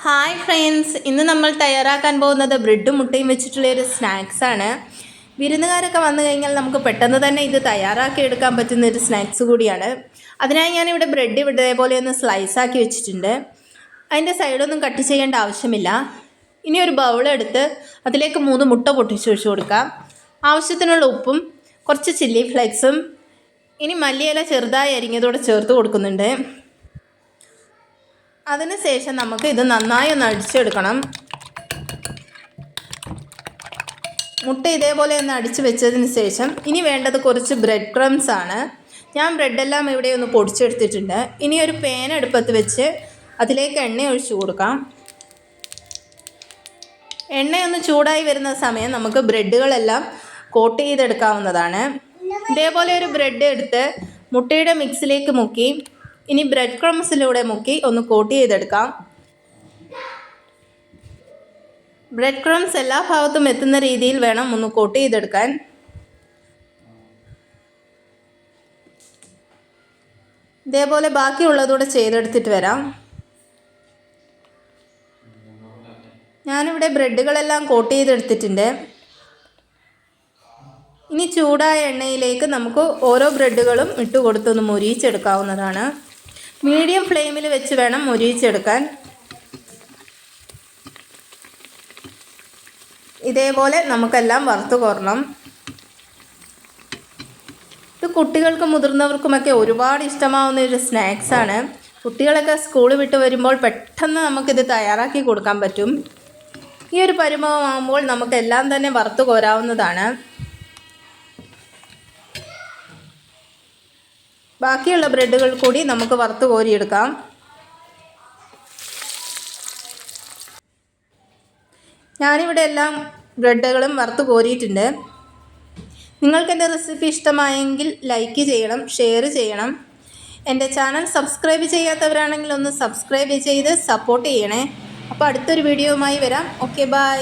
Hi friends, ഇന്ന് നമ്മൾ തയ്യാറാക്കാൻ പോകുന്നത് ബ്രെഡും മുട്ടയും വെച്ചിട്ടുള്ളൊരു സ്നാക്സാണ്. വിരുന്നുകാരൊക്കെ വന്നു കഴിഞ്ഞാൽ നമുക്ക് പെട്ടെന്ന് തന്നെ ഇത് തയ്യാറാക്കി എടുക്കാൻ പറ്റുന്ന ഒരു സ്നാക്സ് കൂടിയാണ്. അതിനായി ഞാനിവിടെ ബ്രെഡ് ഇതേപോലെ ഒന്ന് സ്ലൈസാക്കി വെച്ചിട്ടുണ്ട്. അതിൻ്റെ സൈഡൊന്നും കട്ട് ചെയ്യേണ്ട ആവശ്യമില്ല. ഇനി ഒരു ബൗളെടുത്ത് അതിലേക്ക് 3 മുട്ട പൊട്ടിച്ച് വെച്ച് കൊടുക്കാം. ആവശ്യത്തിനുള്ള ഉപ്പും കുറച്ച് ചില്ലി ഫ്ലേക്സും ഇനി മല്ലിയില ചെറുതായി അരിഞ്ഞതോടെ ചേർത്ത് കൊടുക്കുന്നുണ്ട്. അതിനുശേഷം നമുക്ക് ഇത് നന്നായി ഒന്ന് അടിച്ചെടുക്കണം. മുട്ട ഇതേപോലെ ഒന്ന് അടിച്ച് വെച്ചതിന് ശേഷം ഇനി വേണ്ടത് കുറച്ച് ബ്രെഡ് ക്രംസ് ആണ്. ഞാൻ ബ്രെഡെല്ലാം ഇവിടെ ഒന്ന് പൊടിച്ചെടുത്തിട്ടുണ്ട്. ഇനി ഒരു പാൻ അടുപ്പത്ത് വെച്ച് അതിലേക്ക് എണ്ണ ഒഴിച്ചു കൊടുക്കാം. എണ്ണയൊന്ന് ചൂടായി വരുന്ന സമയം നമുക്ക് ബ്രെഡുകളെല്ലാം കോട്ട് ചെയ്തെടുക്കാവുന്നതാണ്. ഇതേപോലെ ഒരു ബ്രെഡ് എടുത്ത് മുട്ടയുടെ മിക്സിലേക്ക് മുക്കി ഇനി ബ്രെഡ് ക്രംസിലൂടെ മുക്കി ഒന്ന് കോട്ട് ചെയ്തെടുക്കാം. ബ്രെഡ് ക്രംസ് എല്ലാ ഭാഗത്തും എത്തുന്ന രീതിയിൽ വേണം ഒന്ന് കോട്ട് ചെയ്തെടുക്കാൻ. ഇതേപോലെ ബാക്കിയുള്ളതൂടെ ചെയ്തെടുത്തിട്ട് വരാം. ഞാനിവിടെ ബ്രെഡുകളെല്ലാം കോട്ട് ചെയ്തെടുത്തിട്ടുണ്ട്. ഇനി ചൂടായ എണ്ണയിലേക്ക് നമുക്ക് ഓരോ ബ്രെഡുകളും ഇട്ട് കൊടുത്തൊന്ന് മൊരിയിച്ചെടുക്കാവുന്നതാണ്. മീഡിയം ഫ്ലെയിമിൽ വെച്ച് വേണം മൊരിയിച്ചെടുക്കാൻ. ഇതേപോലെ നമുക്കെല്ലാം വറുത്ത് കോരണം. ഇത് കുട്ടികൾക്കും മുതിർന്നവർക്കുമൊക്കെ ഒരുപാട് ഇഷ്ടമാവുന്ന ഒരു സ്നാക്സാണ്. കുട്ടികളൊക്കെ സ്കൂൾ വിട്ട് വരുമ്പോൾ പെട്ടെന്ന് നമുക്കിത് തയ്യാറാക്കി കൊടുക്കാൻ പറ്റും. ഈ ഒരു പരുവമാകുമ്പോൾ നമുക്കെല്ലാം തന്നെ വറുത്ത് കോരാവുന്നതാണ്. ബാക്കിയുള്ള ബ്രെഡുകൾ കൂടി നമുക്ക് വറുത്ത് കോരിയെടുക്കാം. ഞാനിവിടെ എല്ലാം ബ്രെഡുകളും വറുത്ത് കോരിയിട്ടുണ്ട്. നിങ്ങൾക്കെൻ്റെ റെസിപ്പി ഇഷ്ടമായെങ്കിൽ ലൈക്ക് ചെയ്യണം, ഷെയർ ചെയ്യണം. എൻ്റെ ചാനൽ സബ്സ്ക്രൈബ് ചെയ്യാത്തവരാണെങ്കിൽ ഒന്ന് സബ്സ്ക്രൈബ് ചെയ്ത് സപ്പോർട്ട് ചെയ്യണേ. അപ്പോൾ അടുത്തൊരു വീഡിയോയുമായി വരാം. Okay, by.